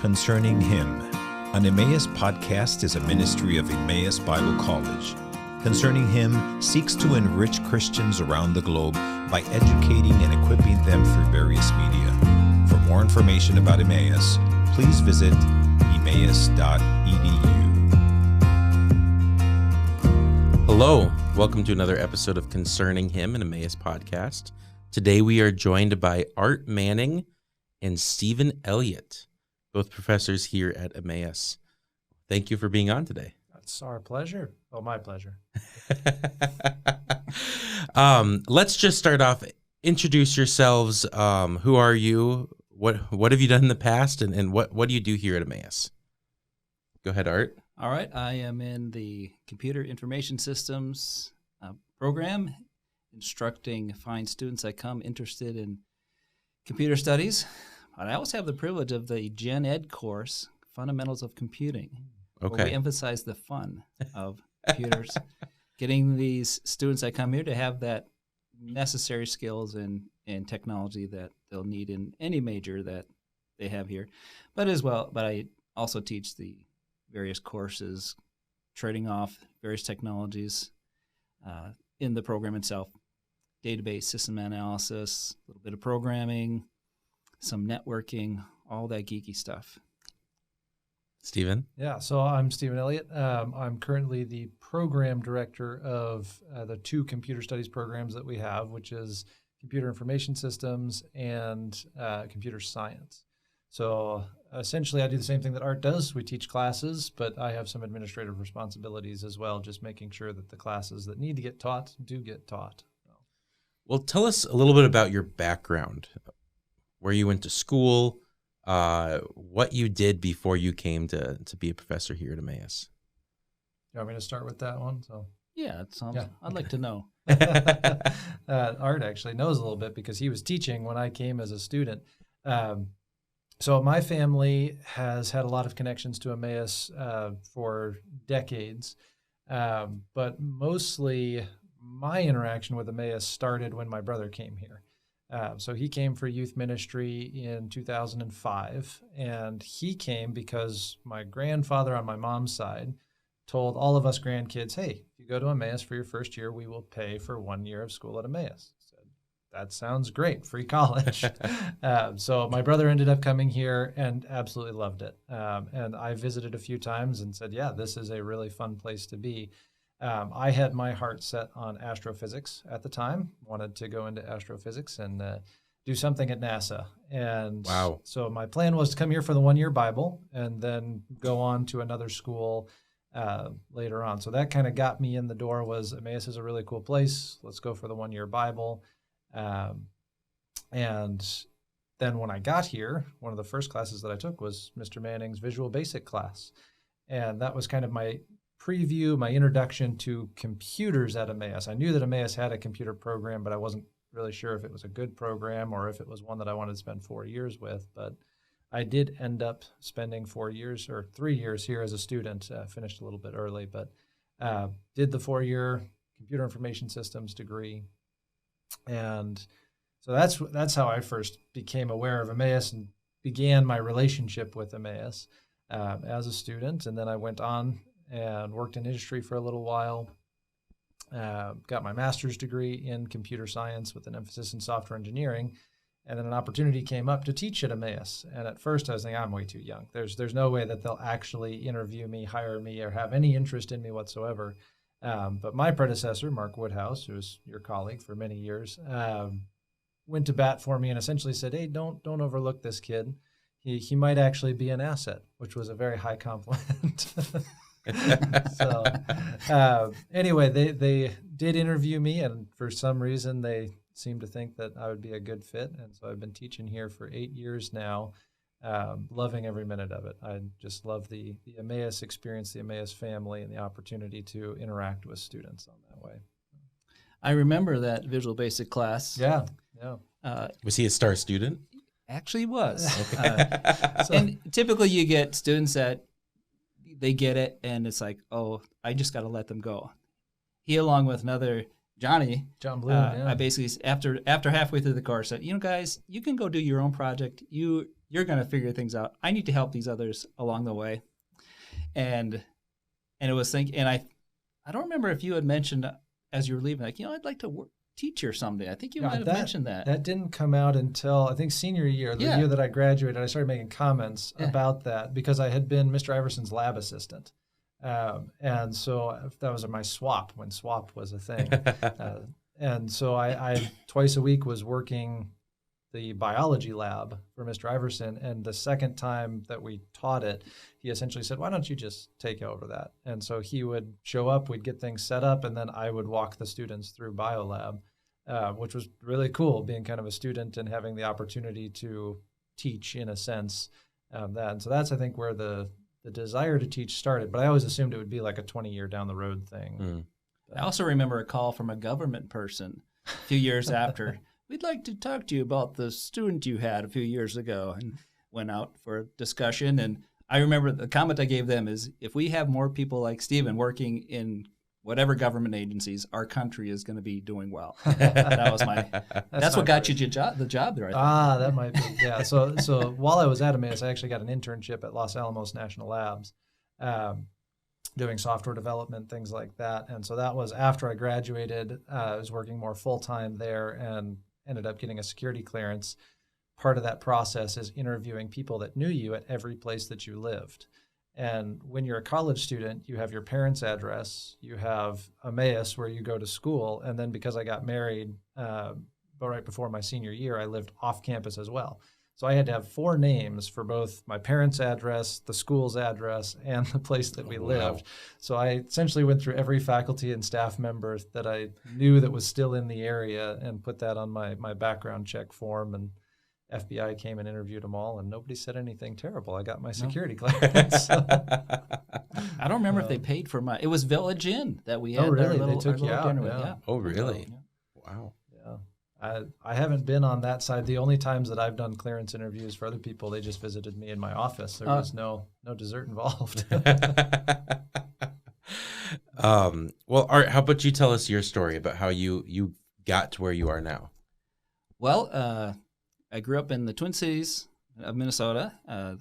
Concerning Him. An Emmaus podcast is a ministry of Emmaus Bible College. Concerning Him seeks to enrich Christians around the globe by educating and equipping them through various media. For more information about Emmaus, please visit emmaus.edu. Hello, welcome to another episode of Concerning Him, an Emmaus podcast. Today we are joined by Art Manning and Stephen Elliot, both professors here at Emmaus. Thank you for being on today. It's our pleasure. Oh, my pleasure. Let's just start off. Introduce yourselves. Who are you? What have you done in the past, and what do you do here at Emmaus? Go ahead, Art. All right. I am in the Computer Information Systems program, instructing fine students that come interested in computer studies. But I also have the privilege of the Gen Ed course, Fundamentals of Computing, Okay. where we emphasize the fun of computers, getting these students that come here to have that necessary skills and technology that they'll need in any major that they have here. But I also teach the various courses, trading off various technologies in the program itself, database system analysis, a little bit of programming, some networking, all that geeky stuff. Stephen? Yeah, so I'm Stephen Elliot. I'm currently the program director of the two computer studies programs that we have, which is Computer Information Systems and Computer Science. So essentially I do the same thing that Art does. We teach classes, but I have some administrative responsibilities as well, just making sure that the classes that need to get taught do get taught. Well, tell us a little bit about your background, where you went to school, what you did before you came to be a professor here at Emmaus. You want me to start with that one? Yeah, it sounds. Yeah. I'd like to know. Art actually knows a little bit because he was teaching when I came as a student. So my family has had a lot of connections to Emmaus for decades, but mostly my interaction with Emmaus started when my brother came here. So he came for youth ministry in 2005, and he came because my grandfather on my mom's side told all of us grandkids, hey, if you go to Emmaus for your first year, we will pay for 1 year of school at Emmaus. I said, that sounds great, free college. So my brother ended up coming here and absolutely loved it. And I visited a few times and said, yeah, this is a really fun place to be. I had my heart set on astrophysics at the time, wanted to go into astrophysics and do something at NASA. And wow. So my plan was to come here for the 1 year Bible and then go on to another school later on. So that kind of got me in the door. Was Emmaus is a really cool place. Let's go for the 1 year Bible. And then when I got here, one of the first classes that I took was Mr. Manning's Visual Basic class. And that was kind of my preview, my introduction to computers at Emmaus. I knew that Emmaus had a computer program, but I wasn't really sure if it was a good program or if it was one that I wanted to spend 4 years with. But I did end up spending 4 years or 3 years here as a student, finished a little bit early, but did the 4 year Computer Information Systems degree. And so that's how I first became aware of Emmaus and began my relationship with Emmaus as a student. And then I went on and worked in industry for a little while, got my master's degree in computer science with an emphasis in software engineering, and then an opportunity came up to teach at Emmaus. And at first I was thinking, I'm way too young. There's no way that they'll actually interview me, hire me, or have any interest in me whatsoever. But my predecessor, Mark Woodhouse, who was your colleague for many years, went to bat for me and essentially said, hey, don't overlook this kid. He might actually be an asset, which was a very high compliment. So anyway, they did interview me, and for some reason they seemed to think that I would be a good fit. And so I've been teaching here for 8 years now, loving every minute of it. I just love the Emmaus experience, the Emmaus family, and the opportunity to interact with students on that way. I remember that Visual Basic class. Yeah. Was he a star student? Actually was. Okay. And typically you get students that they get it, and it's like, oh, I just got to let them go. He, along with another John Bloom, yeah. I basically, after halfway through the course, said, guys, you can go do your own project. You You're going to figure things out. I need to help these others along the way. And it was thinking, and I don't remember if you had mentioned as you were leaving, like, I'd like to teach here someday. I think you might have mentioned that. That didn't come out until, I think, senior year, the year that I graduated. I started making comments about that because I had been Mr. Iverson's lab assistant. And so that was my swap, when swap was a thing. And so I twice a week was working the biology lab for Mr. Iverson. And the second time that we taught it, he essentially said, why don't you just take over that? And so he would show up, we'd get things set up, and then I would walk the students through biolab, which was really cool, being kind of a student and having the opportunity to teach in a sense. And so that's, I think, where the desire to teach started. But I always assumed it would be like a 20-year down the road thing. I also remember a call from a government person a few years after. We'd like to talk to you about the student you had a few years ago, and went out for a discussion. And I remember the comment I gave them is, if we have more people like Stephen working in whatever government agencies, our country is going to be doing well. That was that's what got you the job there, I think. That might be. Yeah. So while I was at Emmaus, I actually got an internship at Los Alamos National Labs, doing software development, things like that. And so that was after I graduated. I was working more full-time there and ended up getting a security clearance. Part of that process is interviewing people that knew you at every place that you lived. And when you're a college student, you have your parents' address, you have Emmaus where you go to school, and then because I got married but right before my senior year, I lived off campus as well. So I had to have 4 names for both my parents' address, the school's address, and the place that we lived. So I essentially went through every faculty and staff member that I knew that was still in the area and put that on my background check form, and FBI came and interviewed them all, and nobody said anything terrible. I got my security clearance. I don't remember if they paid for it was Village Inn that we had. Oh, really? They took you out? Yeah. Oh, really? Yeah. Wow. Yeah. I haven't been on that side. The only times that I've done clearance interviews for other people, they just visited me in my office. There was no dessert involved. Well, Art, how about you tell us your story about how you got to where you are now? Well, I grew up in the Twin Cities of Minnesota,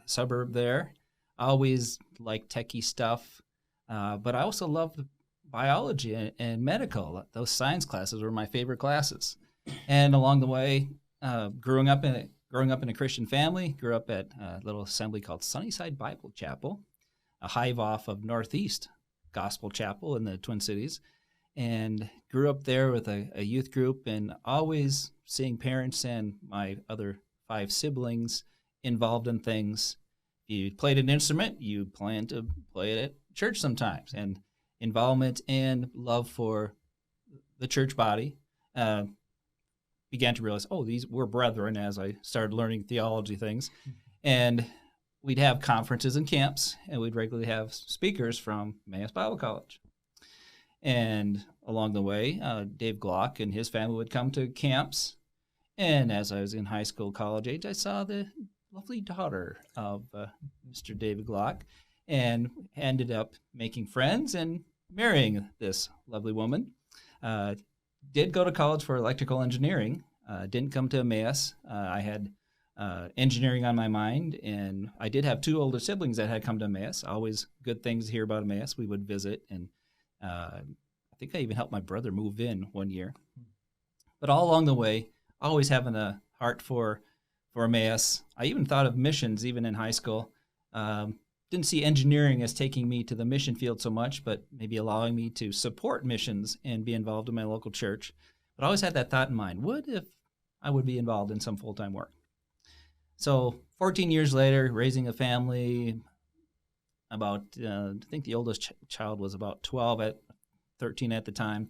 suburb there. I always liked techie stuff, but I also loved biology and medical. Those science classes were my favorite classes. And along the way, growing up in a Christian family, grew up at a little assembly called Sunnyside Bible Chapel, a hive off of Northeast Gospel Chapel in the Twin Cities, and grew up there with a youth group, and always seeing parents and my other 5 siblings involved in things. If you played an instrument, you planned to play it at church sometimes, and involvement and love for the church body. Began to realize, these were brethren as I started learning theology things. And we'd have conferences and camps, and we'd regularly have speakers from Emmaus Bible College. And along the way, Dave Glock and his family would come to camps. And as I was in high school, college age, I saw the lovely daughter of Mr. David Glock, and ended up making friends and marrying this lovely woman. Did go to college for electrical engineering. Didn't come to Emmaus. I had engineering on my mind, and I did have 2 older siblings that had come to Emmaus. Always good things to hear about Emmaus. We would visit, and I think I even helped my brother move in one year. But all along the way, always having a heart for Emmaus. I even thought of missions, even in high school. Didn't see engineering as taking me to the mission field so much, but maybe allowing me to support missions and be involved in my local church. But I always had that thought in mind, what if I would be involved in some full-time work? So 14 years later, raising a family, I think the oldest child was about 13 at the time.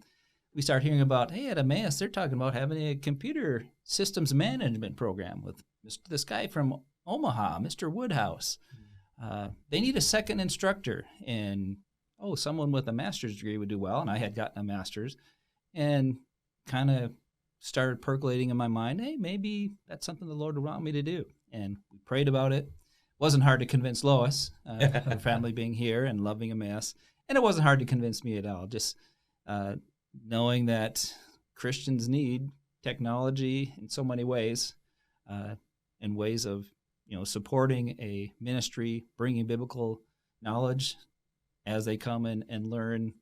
We started hearing about, hey, at Emmaus, they're talking about having a computer systems management program with this guy from Omaha, Mr. Woodhouse. They need a second instructor, and someone with a master's degree would do well, and I had gotten a master's, and kind of started percolating in my mind, hey, maybe that's something the Lord would want me to do. And we prayed about it. Wasn't hard to convince Lois, her family being here and loving Emmaus, and it wasn't hard to convince me at all, just knowing that Christians need technology in so many ways, and ways of supporting a ministry, bringing biblical knowledge as they come in and learn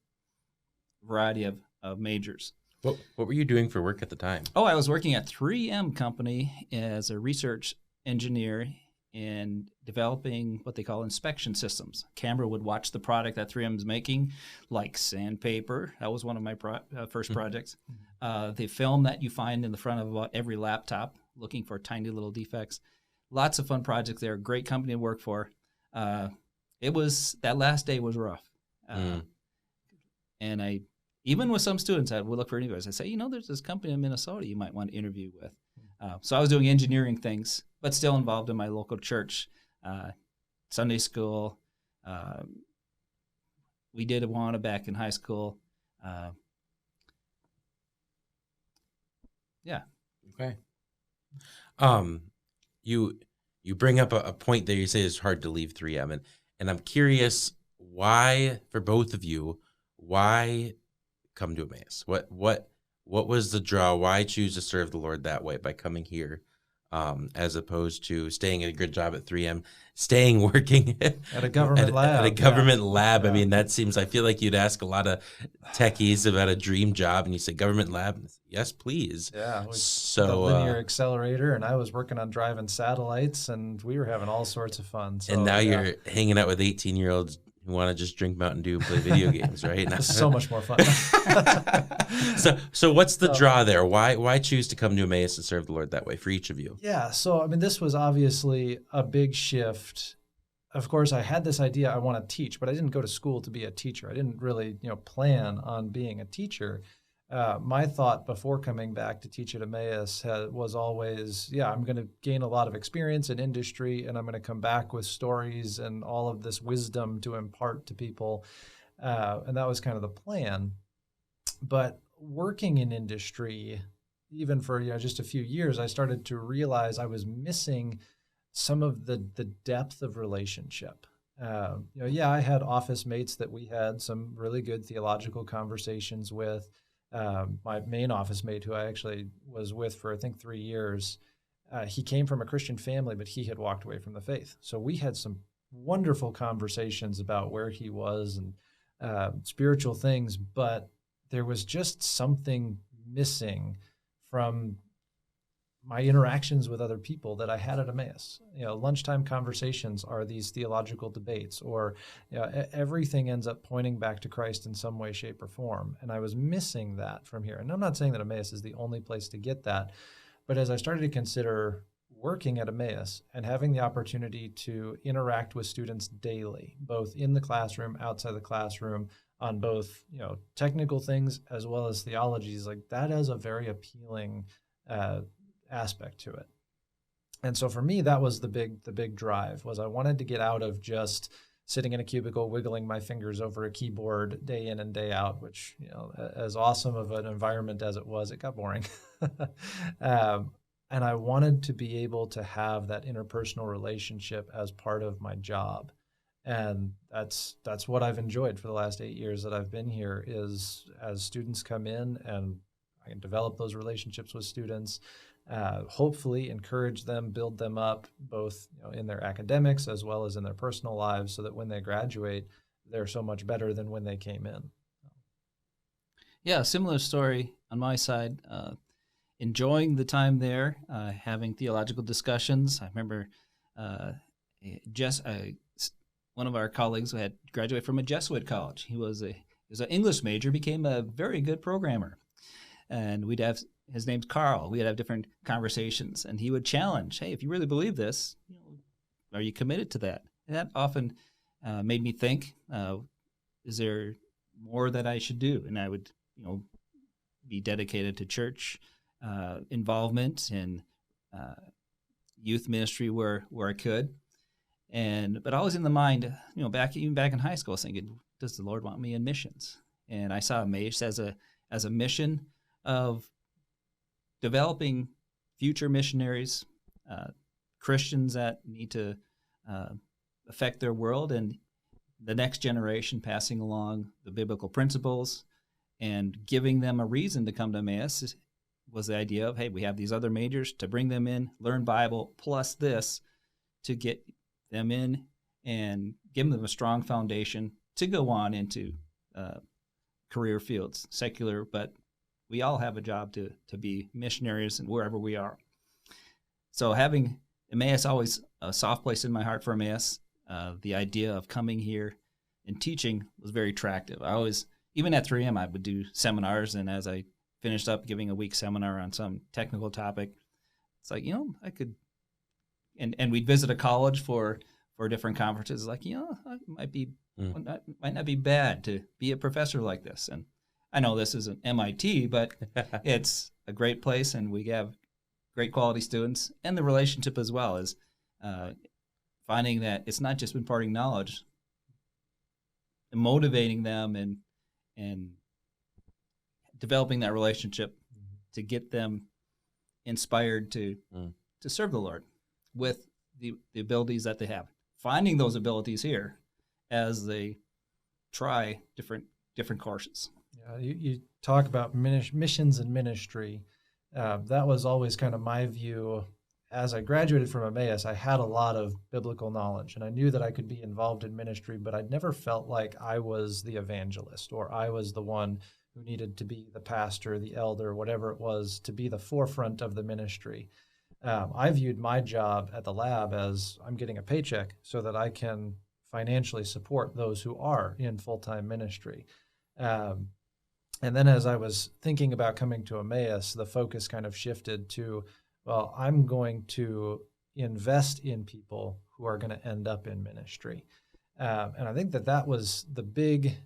a variety of majors. What were you doing for work at the time? Oh, I was working at 3M Company as a research engineer in developing what they call inspection systems. Camera would watch the product that 3M is making, like sandpaper. That was one of my first projects. The film that you find in the front of about every laptop, looking for tiny little defects. Lots of fun projects there. Great company to work for. That last day was rough. And I, even with some students, I would look for interviews. I say, there's this company in Minnesota you might want to interview with. So I was doing engineering things, but still involved in my local church, Sunday school. We did Awana back in high school. Yeah. Okay. You bring up a point there. You say it's hard to leave 3M, and I'm curious why, for both of you, why come to Emmaus? What was the draw? Why choose to serve the Lord that way by coming here, as opposed to staying at a good job at 3M, working at a government lab? At a government lab. Yeah. I mean, I feel like you'd ask a lot of techies about a dream job, and you say government lab. Yes, please. Yeah. So the linear accelerator, and I was working on driving satellites, and we were having all sorts of fun. So, and now you're hanging out with 18-year-olds who want to just drink Mountain Dew and play video games, right? It's so much more fun. So what's the draw there? Why choose to come to Emmaus and serve the Lord that way for each of you? Yeah, so this was obviously a big shift. Of course, I had this idea I want to teach, but I didn't go to school to be a teacher. I didn't really, plan on being a teacher. My thought before coming back to teach at Emmaus was always, I'm going to gain a lot of experience in industry, and I'm going to come back with stories and all of this wisdom to impart to people. And that was kind of the plan. But working in industry, even for just a few years, I started to realize I was missing some of the depth of relationship. I had office mates that we had some really good theological conversations with. My main office mate, who I actually was with for, I think, 3 years, he came from a Christian family, but he had walked away from the faith. So we had some wonderful conversations about where he was and spiritual things, but there was just something missing from my interactions with other people that I had at Emmaus. Lunchtime conversations are these theological debates, or everything ends up pointing back to Christ in some way, shape, or form. And I was missing that from here. And I'm not saying that Emmaus is the only place to get that, but as I started to consider working at Emmaus and having the opportunity to interact with students daily, both in the classroom, outside the classroom, on both technical things as well as theologies, like that is a very appealing aspect to it. And so for me, that was the big drive, was I wanted to get out of just sitting in a cubicle, wiggling my fingers over a keyboard day in and day out, which, as awesome of an environment as it was, it got boring. And I wanted to be able to have that interpersonal relationship as part of my job. And that's what I've enjoyed for the last 8 years that I've been here, is as students come in and I can develop those relationships with students, hopefully encourage them, build them up, both in their academics as well as in their personal lives, so that when they graduate, they're so much better than when they came in. Yeah, similar story on my side. Enjoying the time there, having theological discussions. I remember one of our colleagues who had graduated from a Jesuit college. He was an English major, became a very good programmer. And we'd have, his name's Carl, we'd have different conversations, and he would challenge, hey, if you really believe this, are you committed to that? And that often made me think, is there more that I should do? And I would, be dedicated to church involvement and youth ministry where I could. But always in the mind, back in high school, I was thinking, does the Lord want me in missions? And I saw Emmaus as a mission of developing future missionaries, Christians that need to affect their world, and the next generation passing along the biblical principles and giving them a reason to come to Emmaus was the idea of, hey, we have these other majors to bring them in, learn Bible, plus this, to get them in and give them a strong foundation to go on into career fields, secular, but we all have a job to be missionaries and wherever we are. So having Emmaus, always a soft place in my heart for Emmaus. The idea of coming here and teaching was very attractive. I always, even at 3M, I would do seminars, and as I finished up giving a week seminar on some technical topic, it's like, I could, and we'd visit a college for different conferences, like, it might not be bad to be a professor like this. And I know this isn't MIT, but it's a great place, and we have great quality students. And the relationship as well is finding that it's not just imparting knowledge, motivating them and developing that relationship to get them inspired to serve the Lord with the abilities that they have. Finding those abilities here as they try different courses. Yeah, you talk about missions and ministry. That was always kind of my view. As I graduated from Emmaus, I had a lot of biblical knowledge, and I knew that I could be involved in ministry, but I'd never felt like I was the evangelist or I was the one who needed to be the pastor, the elder, whatever it was, to be the forefront of the ministry. I viewed my job at the lab as I'm getting a paycheck so that I can financially support those who are in full-time ministry. And then as I was thinking about coming to Emmaus, the focus kind of shifted to, well, I'm going to invest in people who are going to end up in ministry. And I think that was the big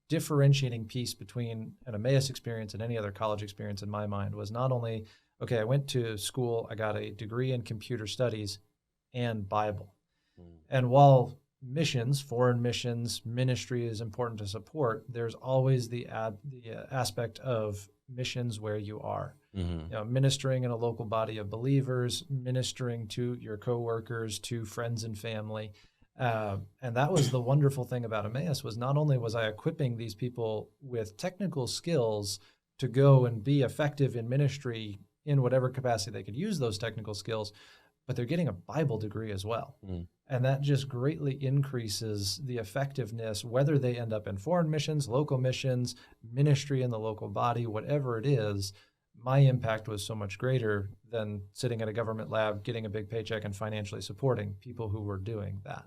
differentiating piece between an Emmaus experience and any other college experience in my mind, was not only, okay, I went to school, I got a degree in computer studies and Bible. And while missions, foreign missions, ministry is important to support, there's always the aspect of missions where you are. Ministering in a local body of believers, ministering to your coworkers, to friends and family. And that was the wonderful thing about Emmaus, was not only was I equipping these people with technical skills to go and be effective in ministry in whatever capacity they could use those technical skills, but they're getting a Bible degree as well. And that just greatly increases the effectiveness, whether they end up in foreign missions, local missions, ministry in the local body, whatever it is. My impact was so much greater than sitting at a government lab, getting a big paycheck and financially supporting people who were doing that.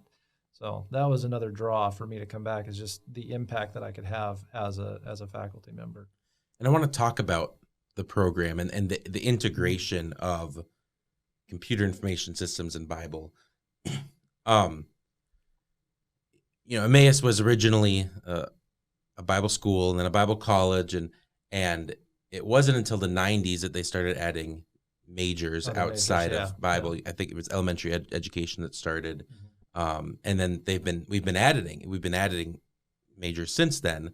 So that was another draw for me to come back, is just the impact that I could have as a faculty member. And I want to talk about the program and the integration of computer information systems and Bible. Emmaus was originally a Bible school and then a Bible college, and it wasn't until the 90s that they started adding majors outside of Bible. Yeah. I think it was elementary education that started. And then we've been adding majors since then.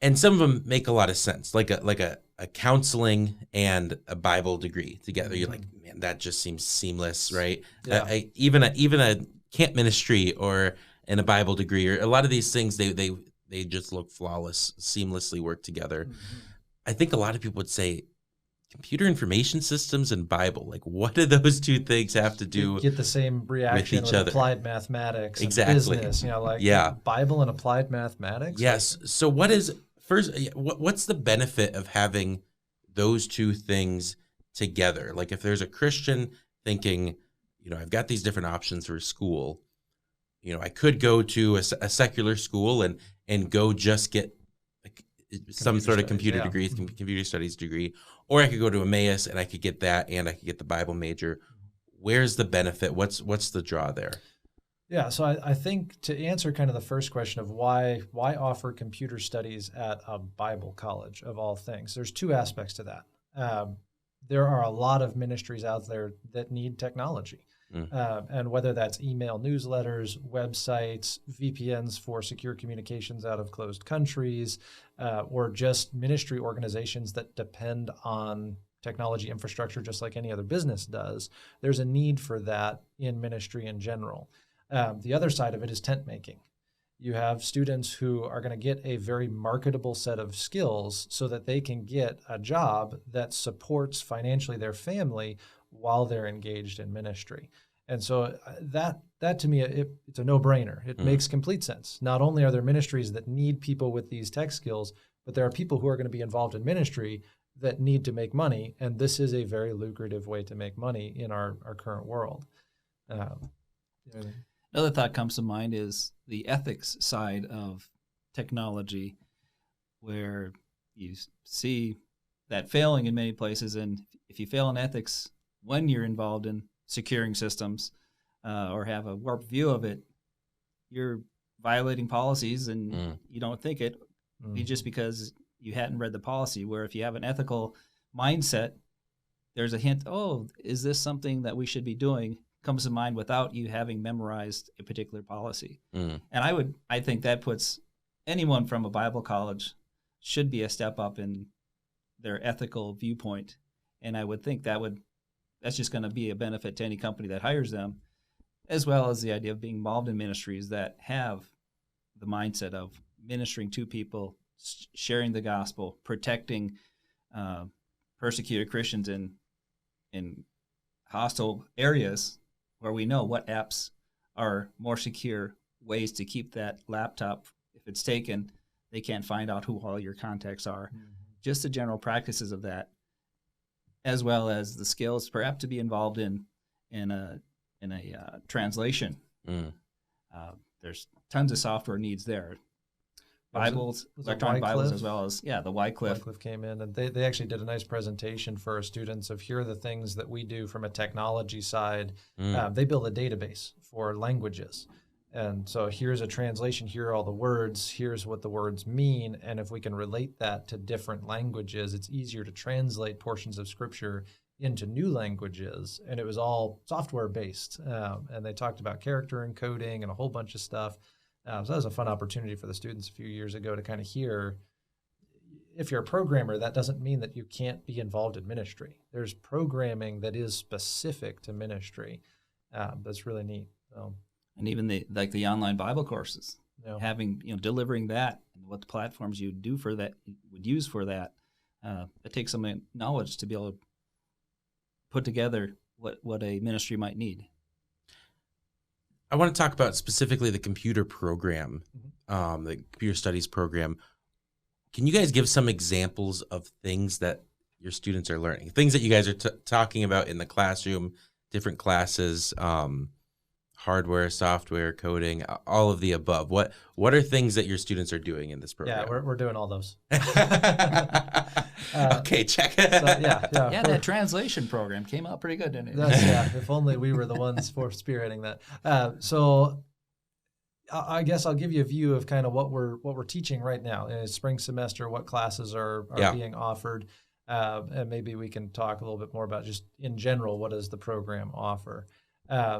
And some of them make a lot of sense, like a counseling and a Bible degree together. You're like, man, that just seems seamless, right? Yeah. Even a camp ministry or a Bible degree, or a lot of these things, they just look flawless, seamlessly work together. I think a lot of people would say, computer information systems and Bible, like, what do those two things have to do? You get the same reaction with applied mathematics, exactly. And business, Bible and applied mathematics. Yes. So what's the benefit of having those two things together? Like, if there's a Christian thinking, I've got these different options for school, I could go to a secular school and go just get some sort of computer degree, computer studies degree, or I could go to Emmaus and I could get that, and I could get the Bible major. Where's the benefit? What's the draw there? Yeah, so I think to answer kind of the first question of why offer computer studies at a Bible college of all things, there's two aspects to that. There are a lot of ministries out there that need technology. And whether that's email newsletters, websites, VPNs for secure communications out of closed countries, or just ministry organizations that depend on technology infrastructure just like any other business does, there's a need for that in ministry in general. The other side of it is tent making. You have students who are going to get a very marketable set of skills so that they can get a job that supports financially their family while they're engaged in ministry. And so that to me, it's a no-brainer. It makes complete sense. Not only are there ministries that need people with these tech skills, but there are people who are going to be involved in ministry that need to make money, and this is a very lucrative way to make money in our current world. Another thought comes to mind is the ethics side of technology, where you see that failing in many places, and if you fail in ethics when you're involved in securing systems or have a warped view of it, you're violating policies, and you don't think it just because you hadn't read the policy. Where if you have an ethical mindset, there's a hint, oh, is this something that we should be doing, comes to mind without you having memorized a particular policy. And I think that puts anyone from a Bible college should be a step up in their ethical viewpoint. And I would think that's just going to be a benefit to any company that hires them, as well as the idea of being involved in ministries that have the mindset of ministering to people, sharing the gospel, protecting persecuted Christians in hostile areas where we know what apps are more secure ways to keep that laptop. If it's taken, they can't find out who all your contacts are. Just the general practices of that, as well as the skills perhaps to be involved in a translation. There's tons of software needs there. Bibles, electronic Bibles, as well as, the Wycliffe. Wycliffe came in, and they actually did a nice presentation for our students of here are the things that we do from a technology side. They build a database for languages. And so here's a translation, here are all the words, here's what the words mean. And if we can relate that to different languages, it's easier to translate portions of Scripture into new languages. And it was all software-based. And they talked about character encoding and a whole bunch of stuff. So that was a fun opportunity for the students a few years ago to kind of hear, if you're a programmer, that doesn't mean that you can't be involved in ministry. There's programming that is specific to ministry. That's really neat. And even the online Bible courses, having, delivering that and what the platforms you do for that, would use for that, it takes some knowledge to be able to put together what a ministry might need. I want to talk about specifically the computer program, the computer studies program. Can you guys give some examples of things that your students are learning, things that you guys are talking about in the classroom, different classes, hardware, software, coding, all of the above? What are things that your students are doing in this program? Yeah, we're doing all those. Okay, check. That translation program came out pretty good, didn't it? If only we were the ones for spearheading that. So I guess I'll give you a view of kind of what we're teaching right now in spring semester, what classes are being offered, and maybe we can talk a little bit more about just in general, what does the program offer?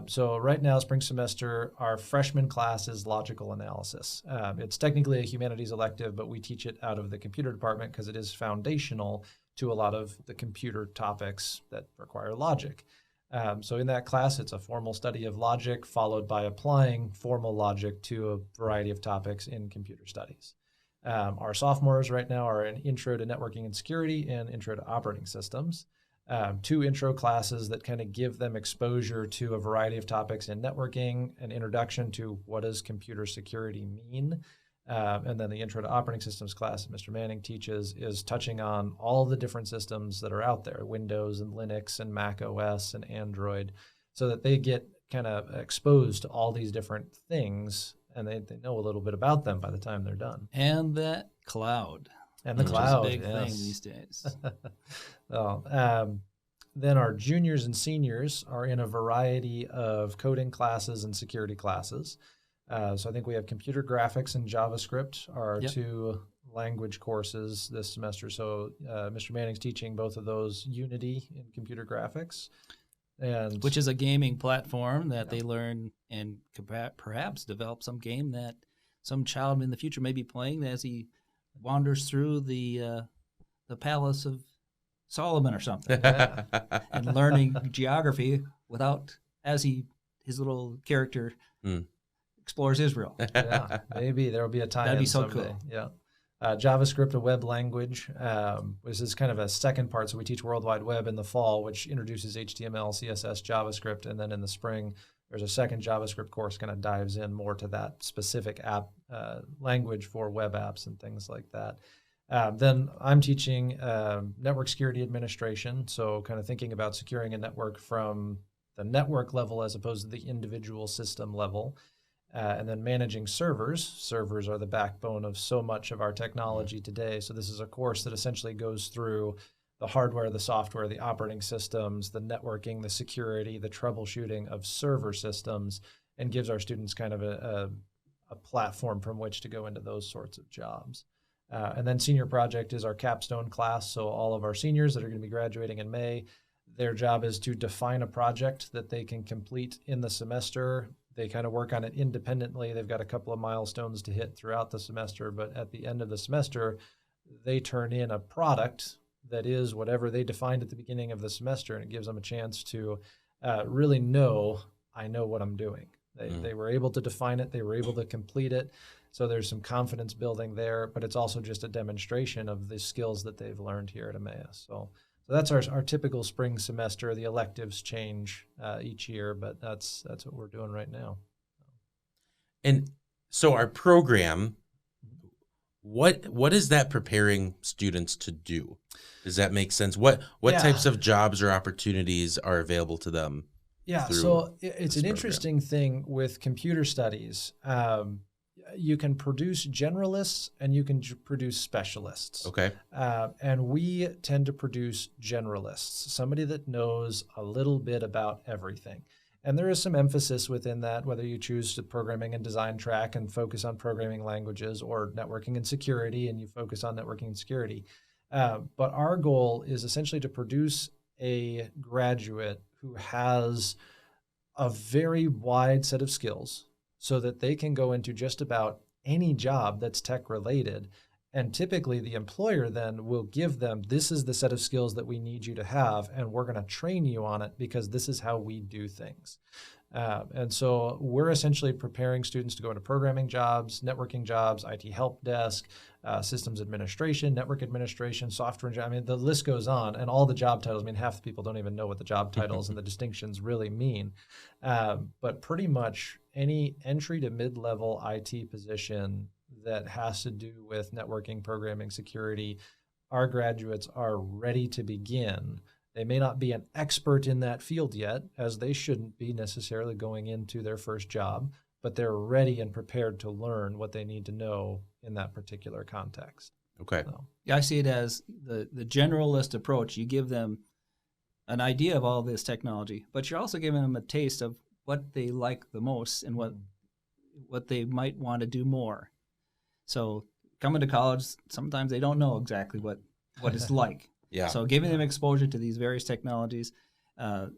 So right now, spring semester, our freshman class is logical analysis. It's technically a humanities elective, but we teach it out of the computer department because it is foundational to a lot of the computer topics that require logic. So in that class, it's a formal study of logic followed by applying formal logic to a variety of topics in computer studies. Our sophomores right now are an Intro to Networking and Security and Intro to Operating Systems. 2 intro classes that kind of give them exposure to a variety of topics in networking, an introduction to what does computer security mean, and then the Intro to Operating Systems class that Mr. Manning teaches is touching on all the different systems that are out there, Windows and Linux and Mac OS and Android, so that they get kind of exposed to all these different things and they know a little bit about them by the time they're done. And that cloud. And the cloud, is a big thing these days. Then our juniors and seniors are in a variety of coding classes and security classes. So I think we have computer graphics and JavaScript are 2 language courses this semester. So Mr. Manning's teaching both of those, Unity in computer graphics, and which is a gaming platform that they learn and perhaps develop some game that some child in the future may be playing as he wanders through the palace of Solomon or something, and learning geography as his little character explores Israel. Maybe there will be a time. That'd be so someday. cool. Yeah. JavaScript, a web language, which is kind of a second part. So we teach World Wide Web in the fall, which introduces HTML, CSS, JavaScript, and then in the spring, there's a second JavaScript course kind of dives in more to that specific app language for web apps and things like that. Then I'm teaching network security administration, so kind of thinking about securing a network from the network level as opposed to the individual system level. And then managing servers. Servers are the backbone of so much of our technology today. So this is a course that essentially goes through the hardware, the software, the operating systems, the networking, the security, the troubleshooting of server systems, and gives our students kind of a platform from which to go into those sorts of jobs. And then senior project is our capstone class. So all of our seniors that are going to be graduating in May, their job is to define a project that they can complete in the semester. They kind of work on it independently. They've got a couple of milestones to hit throughout the semester, but at the end of the semester, they turn in a product that is whatever they defined at the beginning of the semester, and it gives them a chance to really know, I know what I'm doing. They were able to define it. They were able to complete it. So there's some confidence building there, but it's also just a demonstration of the skills that they've learned here at Emmaus. So that's our typical spring semester. The electives change each year, but that's what we're doing right now. And so our program, what is that preparing students to do? Does that make sense? What types of jobs or opportunities are available to them? Yeah, so it's an interesting thing with computer studies. You can produce generalists and you can produce specialists. Okay. And we tend to produce generalists, somebody that knows a little bit about everything. And there is some emphasis within that, whether you choose the programming and design track and focus on programming languages, or networking and security and you focus on networking and security. But our goal is essentially to produce a graduate who has a very wide set of skills, so that they can go into just about any job that's tech related. And typically the employer then will give them, this is the set of skills that we need you to have, and we're going to train you on it because this is how we do things. And so we're essentially preparing students to go into programming jobs, networking jobs, IT help desk, systems administration, network administration, software. I mean, the list goes on, and all the job titles. I mean, half the people don't even know what the job titles and the distinctions really mean. But pretty much any entry to mid-level IT position that has to do with networking, programming, security, our graduates are ready to begin. They may not be an expert in that field yet, as they shouldn't be necessarily going into their first job, but they're ready and prepared to learn what they need to know in that particular context. Okay. So. Yeah, I see it as the generalist approach. You give them an idea of all this technology, but you're also giving them a taste of what they like the most and what they might want to do more. So coming to college, sometimes they don't know exactly what it's like. Yeah. So giving them exposure to these various technologies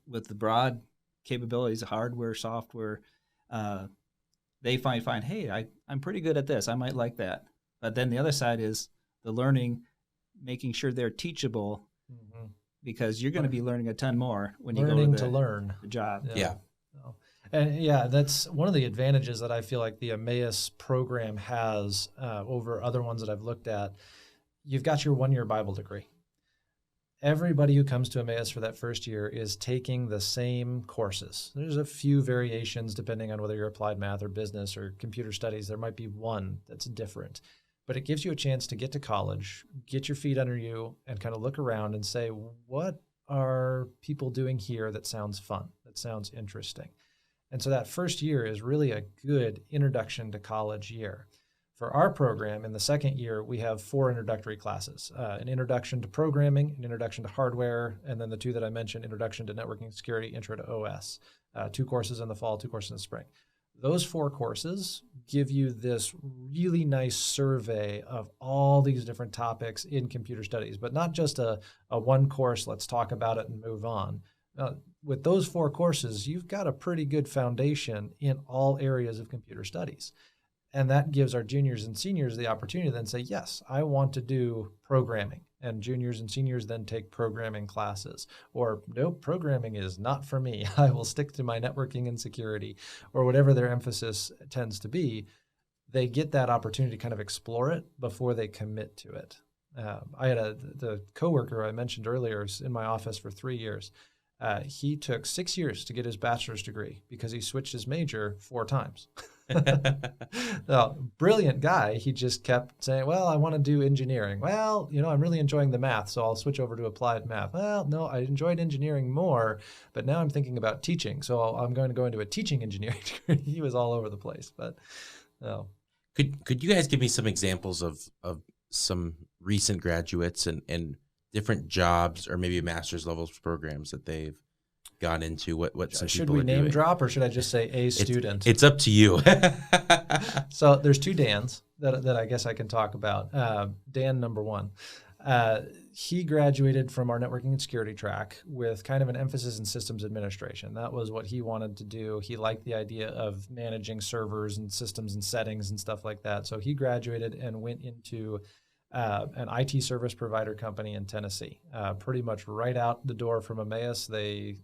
with the broad capabilities of hardware, software, they find, hey, I'm pretty good at this. I might like that. But then the other side is the learning, making sure they're teachable, because you're going to be learning a ton more when you go to learn the job. Yeah. And yeah, that's one of the advantages that I feel like the Emmaus program has over other ones that I've looked at. You've got your 1-year Bible degree. Everybody who comes to Emmaus for that first year is taking the same courses. There's a few variations depending on whether you're applied math or business or computer studies. There might be one that's different. But it gives you a chance to get to college, get your feet under you, and kind of look around and say, what are people doing here that sounds fun, that sounds interesting? And so that first year is really a good introduction to college year. For our program, in the second year, we have 4 introductory classes, an introduction to programming, an introduction to hardware, and then the 2 that I mentioned, introduction to networking and security, intro to OS, 2 courses in the fall, 2 courses in the spring. Those 4 courses give you this really nice survey of all these different topics in computer studies, but not just a one course, let's talk about it and move on. With those 4 courses, you've got a pretty good foundation in all areas of computer studies. And that gives our juniors and seniors the opportunity to then say, yes, I want to do programming. And juniors and seniors then take programming classes. Or, nope, programming is not for me. I will stick to my networking and security, or whatever their emphasis tends to be. they get that opportunity to kind of explore it before they commit to it. I had the coworker I mentioned earlier was in my office for 3 years. He took 6 years to get his bachelor's degree because he switched his major 4 times. So, brilliant guy. He just kept saying, well, I want to do engineering. Well, I'm really enjoying the math, so I'll switch over to applied math. Well, no, I enjoyed engineering more, but now I'm thinking about teaching, so I'm going to go into a teaching engineering degree. He was all over the place, but no. Could you guys give me some examples of some recent graduates and different jobs or maybe master's levels programs that they've gone into? What some should people we are name doing? Drop, or should I just say a student? It's up to you. So there's 2 Dans that I guess I can talk about. Dan number 1. He graduated from our networking and security track with kind of an emphasis in systems administration. That was what he wanted to do. He liked the idea of managing servers and systems and settings and stuff like that. So he graduated and went into an IT service provider company in Tennessee. Pretty much right out the door from Emmaus, they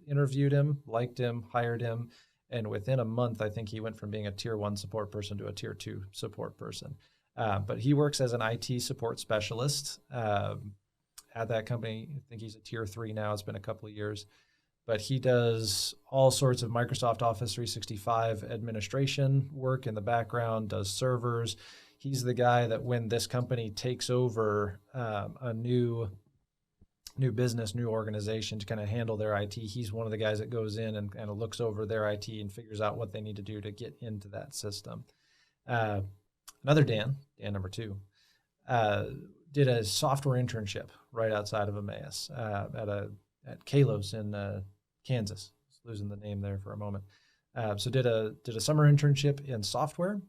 interviewed him, liked him, hired him, and within a month, I think he went from being a tier 1 support person to a tier 2 support person. But he works as an IT support specialist at that company. I think he's a tier 3 now. It's been a couple of years. But he does all sorts of Microsoft Office 365 administration work in the background, does servers. He's the guy that when this company takes over a new business, new organization to kind of handle their IT, he's one of the guys that goes in and kind of looks over their IT and figures out what they need to do to get into that system. Another Dan number 2, did a software internship right outside of Emmaus at Kalos in Kansas. Just losing the name there for a moment. So did a summer internship in software.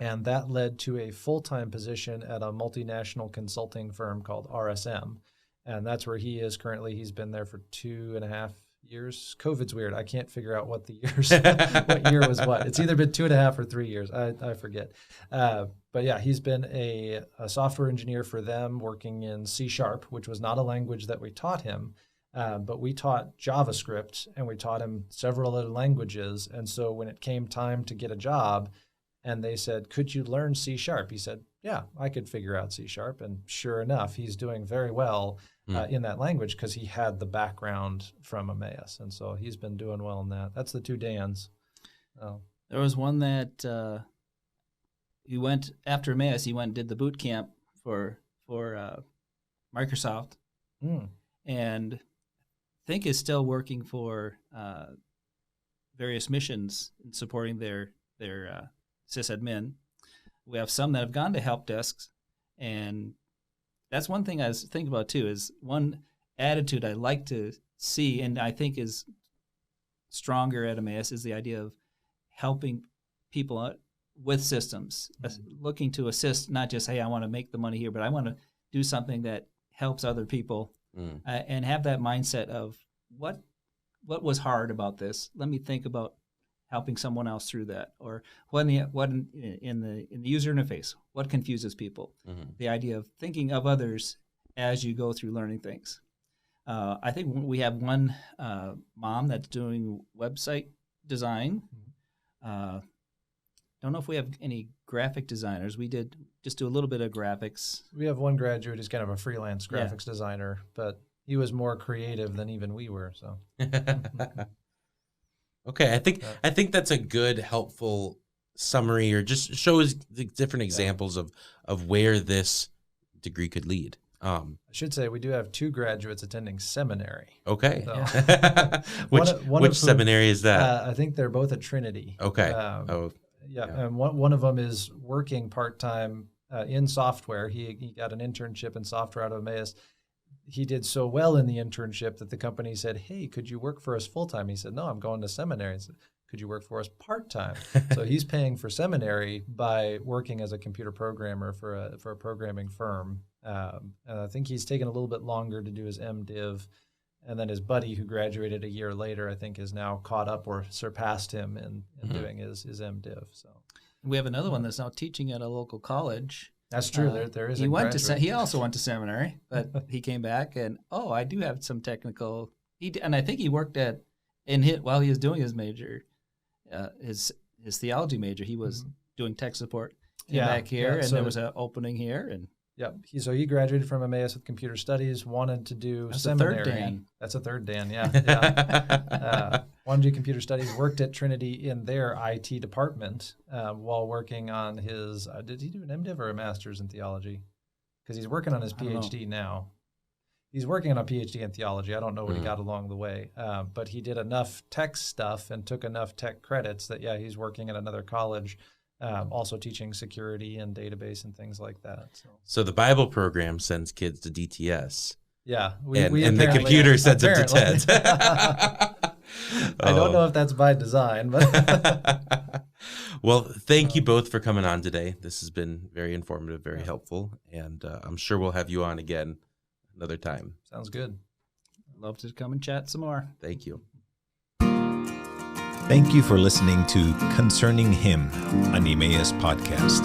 And that led to a full-time position at a multinational consulting firm called RSM. And that's where he is currently. He's been there for 2.5 years. COVID's weird. I can't figure out what the years, what year was what. It's either been 2.5 or 3 years. I forget. But yeah, he's been a software engineer for them working in C#, which was not a language that we taught him. But we taught JavaScript and we taught him several other languages. And so when it came time to get a job, and they said, could you learn C#? He said, yeah, I could figure out C#. And sure enough, he's doing very well in that language because he had the background from Emmaus. And so he's been doing well in that. That's the 2 Dans. There was one that he went, after Emmaus, he went and did the boot camp for Microsoft. And I think is still working for various missions and supporting their sysadmin. We have some that have gone to help desks, and that's one thing I was thinking about too, is one attitude I like to see and I think is stronger at Emmaus is the idea of helping people with systems, looking to assist, not just, hey, I want to make the money here, but I want to do something that helps other people and have that mindset of what was hard about this. Let me think about helping someone else through that, or what in the user interface, what confuses people. The idea of thinking of others as you go through learning things. I think we have one mom that's doing website design. Don't know if we have any graphic designers. We did just do a little bit of graphics. We have one graduate who's kind of a freelance graphics designer, but he was more creative than even we were. So. Okay, I think that's a good, helpful summary, or just shows the different examples of where this degree could lead. I should say we do have 2 graduates attending seminary. Okay. So. Which seminary is that? I think they're both at Trinity. Okay. And one of them is working part-time in software. He got an internship in software out of Emmaus. He did so well in the internship that the company said, hey, could you work for us full-time? He said, no, I'm going to seminary. I said, could you work for us part-time? So he's paying for seminary by working as a computer programmer for a programming firm. And I think he's taken a little bit longer to do his MDiv. And then his buddy who graduated a year later, I think, is now caught up or surpassed him in doing his MDiv. So we have another one that's now teaching at a local college. That's true. There is. He also went to seminary, but he came back and I do have some technical. And I think he worked while he was doing his major, his theology major. He was doing tech support Yeah, back here, yeah, and so- there was an opening here, and Yep. He graduated from Emmaus with computer studies, wanted to do That's a seminary. third Dan. That's a third Dan, yeah. Wanted to do computer studies, worked at Trinity in their IT department while working on his, did he do an MDiv or a master's in theology? Because he's working on his don't know. PhD now. He's working on a PhD in theology. I don't know what he got along the way, but he did enough tech stuff and took enough tech credits that, yeah, he's working at another college, also teaching security and database and things like that. So the Bible program sends kids to DTS. Yeah, And the computer sends them to TED. I don't know if that's by design, but Well, thank you both for coming on today. This has been very informative, very helpful, and I'm sure we'll have you on again another time. sounds good. I'd love to come and chat some more. Thank you. Thank you for listening to Concerning Him, an Emmaus podcast.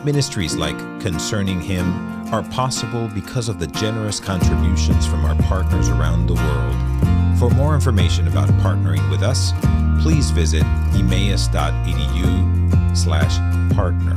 Ministries like Concerning Him are possible because of the generous contributions from our partners around the world. For more information about partnering with us, please visit emmaus.edu/partner.